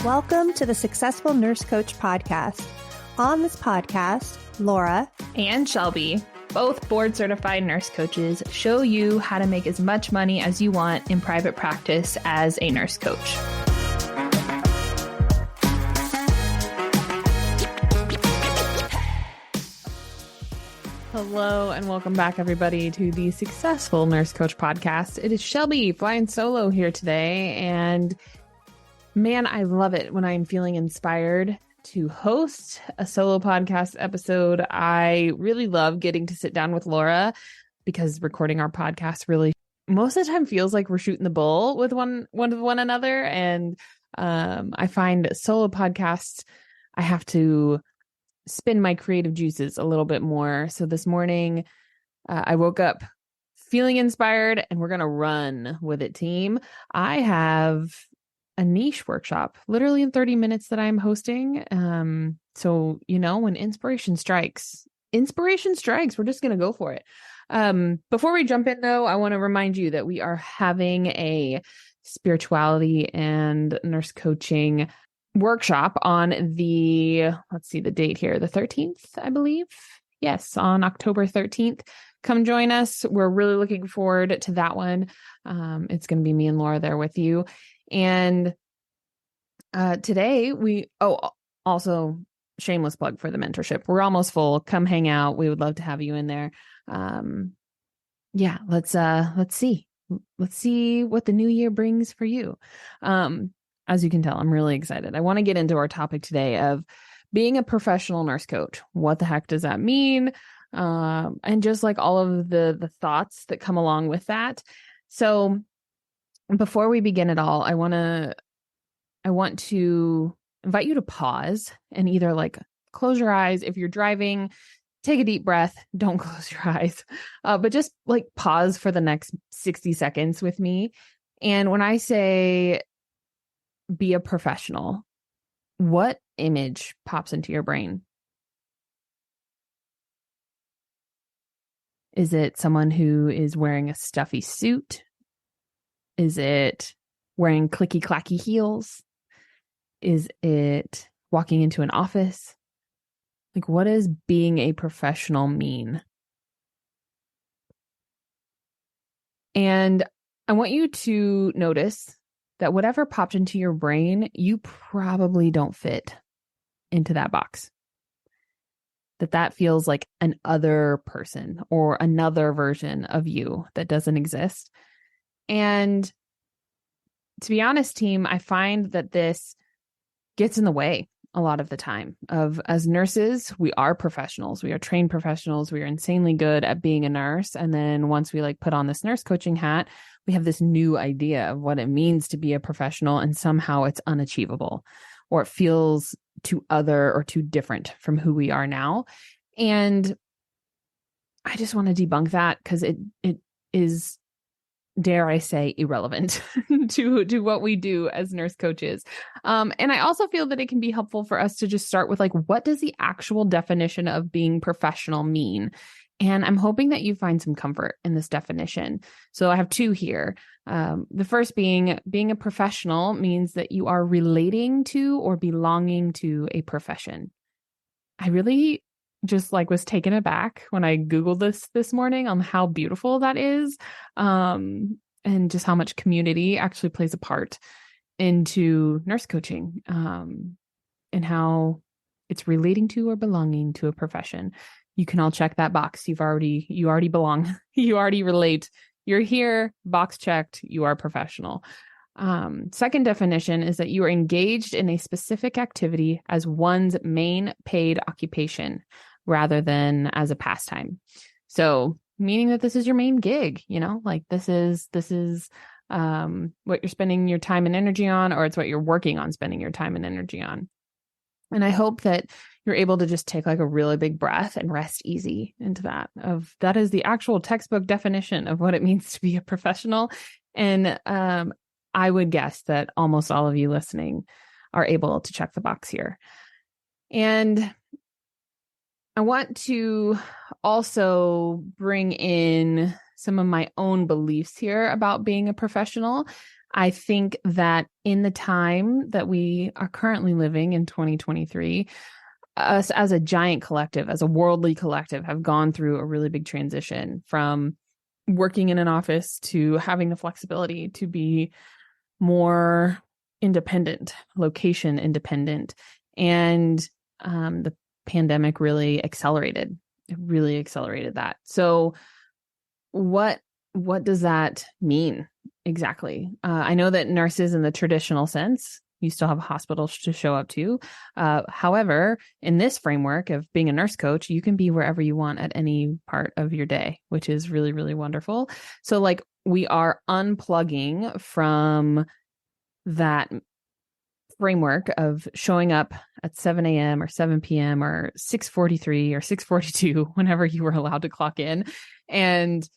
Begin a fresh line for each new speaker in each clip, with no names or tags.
Welcome to the Successful Nurse Coach podcast. On this podcast, Laura
and Shelby, both board-certified nurse coaches, show you how to make as much money as you want in private practice as a nurse coach. Hello and welcome back, everybody, to the Successful Nurse Coach podcast. It is Shelby flying solo here today, and man, I love it when I'm feeling inspired to host a solo podcast episode. I really love getting to sit down with Laura because recording our podcast really most of the time feels like we're shooting the bull with one another. And I find solo podcasts, I have to spin my creative juices a little bit more. So this morning I woke up feeling inspired and we're going to run with it, team. I have a niche workshop literally in 30 minutes that I'm hosting. So, you know, when inspiration strikes, we're just going to go for it. Before we jump in though, I want to remind you that we are having a spirituality and nurse coaching workshop on let's see the date here, the 13th, I believe. Yes, on October 13th. Come join us. We're really looking forward to that one. It's going to be me and Laura there with you. And today also shameless plug for the mentorship. We're almost full. Come hang out. We would love to have you in there. Let's see what the new year brings for you. As you can tell, I'm really excited. I want to get into our topic today of being a professional nurse coach. What the heck does that mean? And just like all of the thoughts that come along with that. So before we begin at all, I want to invite you to pause and either like close your eyes. If you're driving, take a deep breath. Don't close your eyes, but just like pause for the next 60 seconds with me. And when I say be a professional, what image pops into your brain? Is it someone who is wearing a stuffy suit? Is it wearing clicky clacky heels? Is it walking into an office? Like, what does being a professional mean? And I want you to notice that whatever popped into your brain, you probably don't fit into that box. That feels like an other person or another version of you that doesn't exist. And to be honest, team, I find that this gets in the way a lot of the time as nurses. We are professionals. We are trained professionals. We are insanely good at being a nurse. And then once we put on this nurse coaching hat, we have this new idea of what it means to be a professional, and somehow it's unachievable or it feels too other or too different from who we are now. And I just want to debunk that because it is, dare I say, irrelevant to what we do as nurse coaches. And I also feel that it can be helpful for us to just start with what does the actual definition of being professional mean? And I'm hoping that you find some comfort in this definition. So I have two here. The first being a professional means that you are relating to or belonging to a profession. I really just was taken aback when I Googled this morning on how beautiful that is. And just how much community actually plays a part into nurse coaching, and how it's relating to or belonging to a profession. You can all check that box. You already belong. You already relate. You're here, box checked. You are professional. Second definition is that you are engaged in a specific activity as one's main paid occupation rather than as a pastime. So meaning that this is your main gig, this is what you're spending your time and energy on, or it's what you're working on spending your time and energy on. And I hope that you're able to just take a really big breath and rest easy into that is the actual textbook definition of what it means to be a professional. And I would guess that almost all of you listening are able to check the box here. And I want to also bring in some of my own beliefs here about being a professional. I think that in the time that we are currently living in 2023, us as a giant collective, as a worldly collective, have gone through a really big transition from working in an office to having the flexibility to be more independent, location independent. And the pandemic really accelerated. It really accelerated that. So what does that mean exactly? I know that nurses in the traditional sense, you still have hospitals to show up to. However, in this framework of being a nurse coach, you can be wherever you want at any part of your day, which is really, really wonderful. So like we are unplugging from that framework of showing up at 7 a.m. or 7 p.m. or 6:43 or 6:42, whenever you were allowed to clock in. And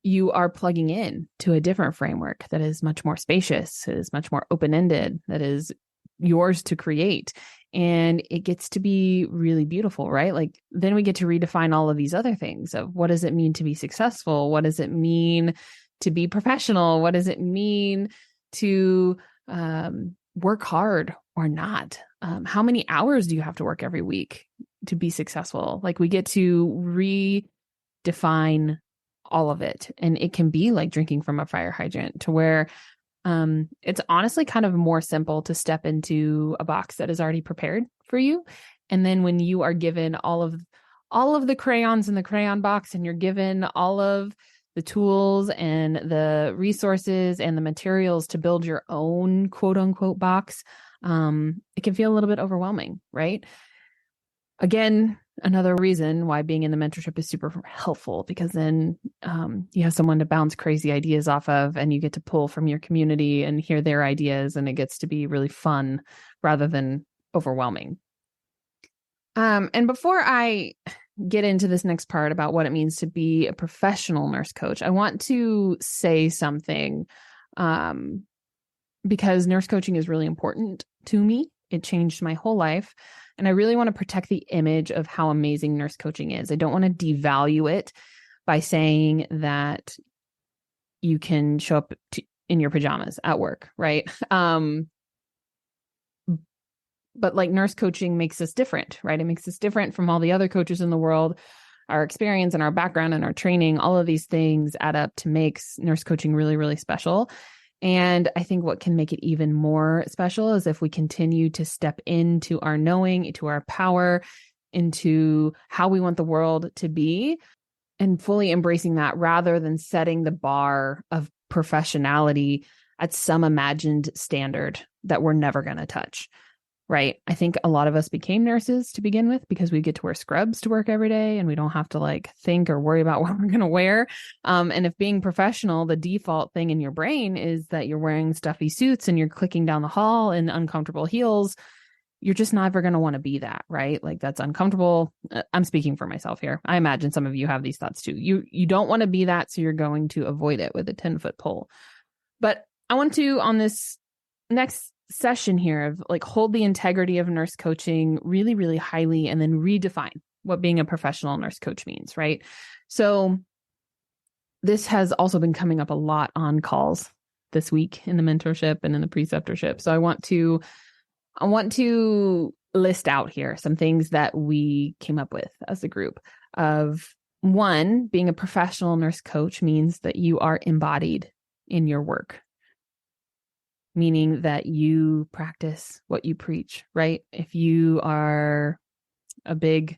you are plugging in to a different framework that is much more spacious, is much more open-ended, that is yours to create. And it gets to be really beautiful, right? Like then we get to redefine all of these other things of what does it mean to be successful? What does it mean to be professional? What does it mean to work hard or not? How many hours do you have to work every week to be successful? Like we get to redefine all of it. And it can be like drinking from a fire hydrant to where it's honestly kind of more simple to step into a box that is already prepared for you. And then when you are given all of the crayons in the crayon box and you're given all of the tools and the resources and the materials to build your own quote unquote box, it can feel a little bit overwhelming, right? Again, another reason why being in the mentorship is super helpful, because then you have someone to bounce crazy ideas off of and you get to pull from your community and hear their ideas, and it gets to be really fun rather than overwhelming. And before I get into this next part about what it means to be a professional nurse coach, I want to say something because nurse coaching is really important to me. It changed my whole life. And I really want to protect the image of how amazing nurse coaching is. I don't want to devalue it by saying that you can show up in your pajamas at work, right? But like nurse coaching makes us different, right? It makes us different from all the other coaches in the world. Our experience and our background and our training, all of these things add up to makes nurse coaching really, really special. And I think what can make it even more special is if we continue to step into our knowing, into our power, into how we want the world to be, and fully embracing that rather than setting the bar of professionality at some imagined standard that we're never going to touch. Right. I think a lot of us became nurses to begin with because we get to wear scrubs to work every day and we don't have to like think or worry about what we're going to wear. And if being professional, the default thing in your brain is that you're wearing stuffy suits and you're clicking down the hall in uncomfortable heels, you're just never going to want to be that, right? Like that's uncomfortable. I'm speaking for myself here. I imagine some of you have these thoughts too. You don't want to be that, so you're going to avoid it with a 10-foot pole. But I want to, on this next session here, of like hold the integrity of nurse coaching really, really highly and then redefine what being a professional nurse coach means, right? So this has also been coming up a lot on calls this week in the mentorship and in the preceptorship. So I want to list out here some things that we came up with as a group of one, being a professional nurse coach means that you are embodied in your work. Meaning that you practice what you preach, right? If you are a big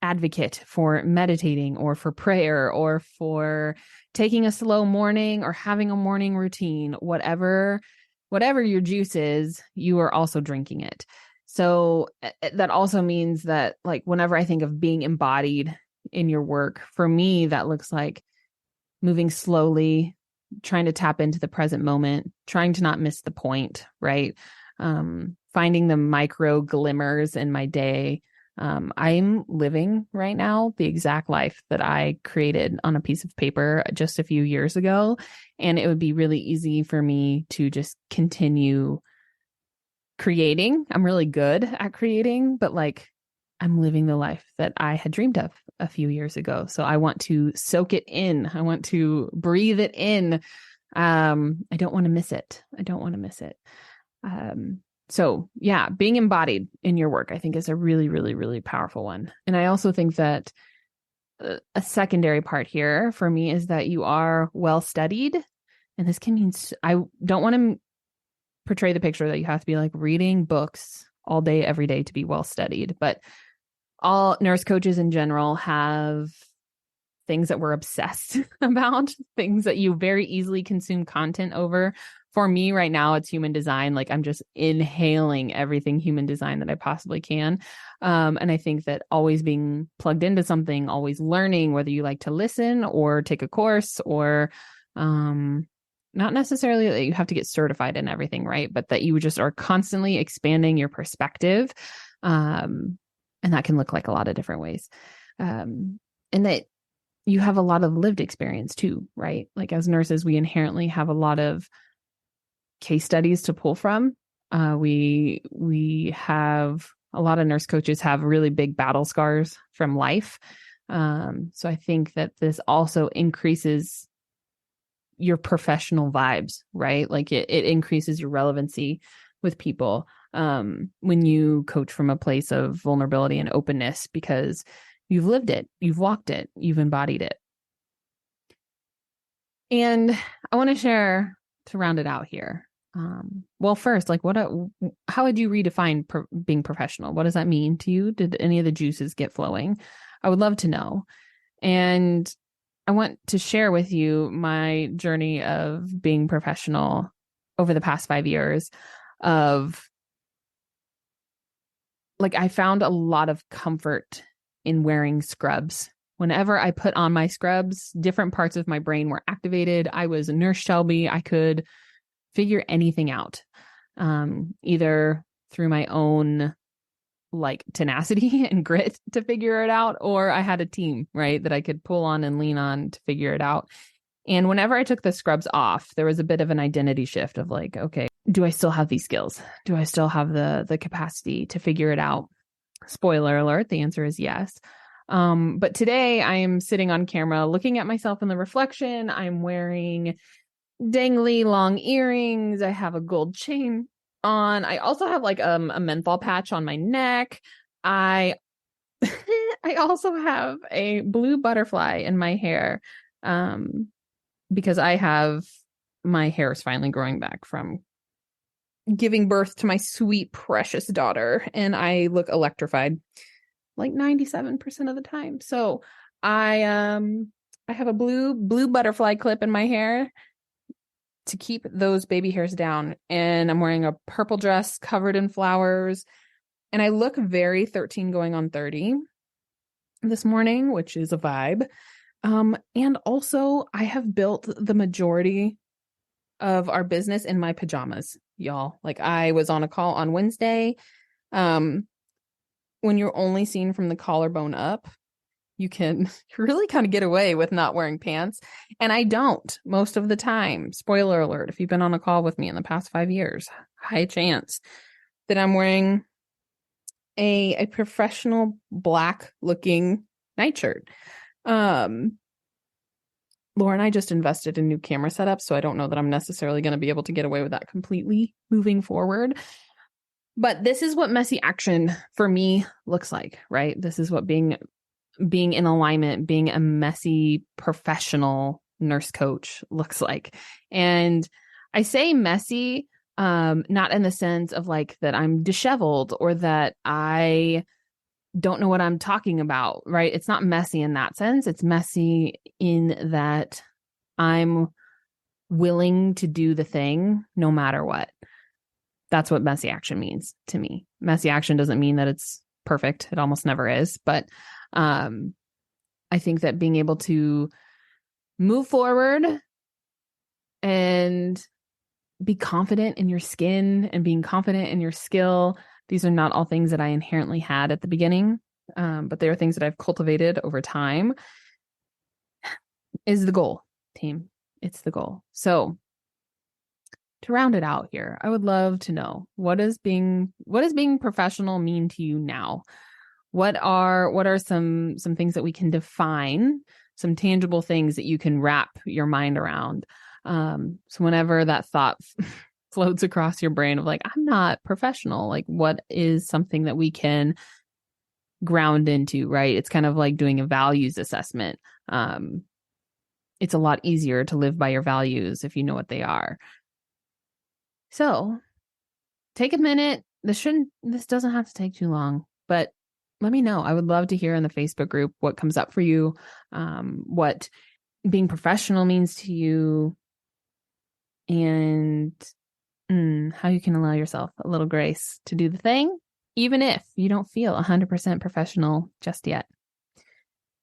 advocate for meditating or for prayer or for taking a slow morning or having a morning routine, whatever your juice is, you are also drinking it. So that also means that like whenever I think of being embodied in your work, for me, that looks like moving slowly, trying to tap into the present moment, trying to not miss the point, right? Finding the micro glimmers in my day. I'm living right now the exact life that I created on a piece of paper just a few years ago. And it would be really easy for me to just continue creating. I'm really good at creating, but like I'm living the life that I had dreamed of a few years ago. So I want to soak it in. I want to breathe it in I don't want to miss it. I don't want to miss it. So yeah, being embodied in your work, I think is a really, really, really powerful one. And I also think that a secondary part here for me is that you are well studied. And this can mean, I don't want to portray the picture that you have to be like reading books all day, every day to be well studied. But all nurse coaches in general have things that we're obsessed about, things that you very easily consume content over. For me right now, it's human design. Like I'm just inhaling everything human design that I possibly can. And I think that always being plugged into something, always learning, whether you like to listen or take a course or, not necessarily that you have to get certified in everything, right? But that you just are constantly expanding your perspective. And that can look like a lot of different ways. And that you have a lot of lived experience too, right? Like as nurses, we inherently have a lot of case studies to pull from. We have a lot of nurse coaches have really big battle scars from life. So I think that this also increases your professional vibes, right? Like it increases your relevancy with people when you coach from a place of vulnerability and openness because you've lived it, you've walked it, you've embodied it. And I want to share to round it out here. Well, first, like how would you redefine being professional? What does that mean to you? Did any of the juices get flowing? I would love to know. And I want to share with you my journey of being professional over the past 5 years of like, I found a lot of comfort in wearing scrubs. Whenever I put on my scrubs, different parts of my brain were activated. I was a nurse Shelby. I could figure anything out, either through my own like tenacity and grit to figure it out, or I had a team, right, that I could pull on and lean on to figure it out. And whenever I took the scrubs off, there was a bit of an identity shift of like, okay, do I still have these skills? Do I still have the capacity to figure it out? Spoiler alert, the answer is yes. But today I am sitting on camera looking at myself in the reflection. I'm wearing dangly long earrings. I have a gold chain on. I also have like a menthol patch on my neck. I I also have a blue butterfly in my hair because my hair is finally growing back from giving birth to my sweet precious daughter, and I look electrified like 97% of the time. So I have a blue butterfly clip in my hair to keep those baby hairs down. And I'm wearing a purple dress covered in flowers. And I look very 13 going on 30 this morning, which is a vibe. And also I have built the majority of our business in my pajamas, y'all. Like I was on a call on Wednesday. When you're only seen from the collarbone up, you can really kind of get away with not wearing pants. And I don't most of the time. Spoiler alert, if you've been on a call with me in the past 5 years, high chance that I'm wearing a professional black looking nightshirt. Laura and I just invested in new camera setups, so I don't know that I'm necessarily going to be able to get away with that completely moving forward. But this is what messy action for me looks like, right? This is what being in alignment, being a messy professional nurse coach looks like. And I say messy, not in the sense of like that I'm disheveled or that I don't know what I'm talking about, right? It's not messy in that sense. It's messy in that I'm willing to do the thing no matter what. That's what messy action means to me. Messy action doesn't mean that it's perfect. It almost never is. But I think that being able to move forward and be confident in your skin and being confident in your skill, these are not all things that I inherently had at the beginning, but they are things that I've cultivated over time, is the goal, team. It's the goal. So to round it out here, I would love to know, what does being professional mean to you now? What are some things that we can define, some tangible things that you can wrap your mind around? So whenever that thought floats across your brain of like, I'm not professional, like what is something that we can ground into, right? It's kind of like doing a values assessment. It's a lot easier to live by your values if you know what they are. So take a minute. This doesn't have to take too long, but let me know. I would love to hear in the Facebook group what comes up for you, what being professional means to you, and how you can allow yourself a little grace to do the thing, even if you don't feel 100% professional just yet.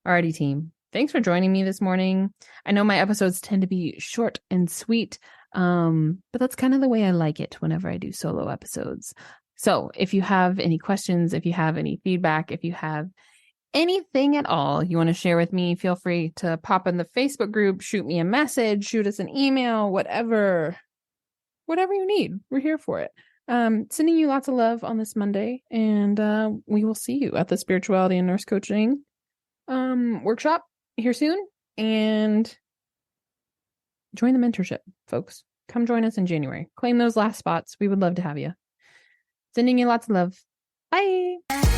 Alrighty, team. Thanks for joining me this morning. I know my episodes tend to be short and sweet, but that's kind of the way I like it whenever I do solo episodes. So if you have any questions, if you have any feedback, if you have anything at all you want to share with me, feel free to pop in the Facebook group, shoot me a message, shoot us an email, whatever you need. We're here for it. Sending you lots of love on this Monday, and we will see you at the Spirituality and Nurse Coaching workshop here soon, and join the mentorship, folks. Come join us in January. Claim those last spots. We would love to have you. Sending you lots of love. Bye.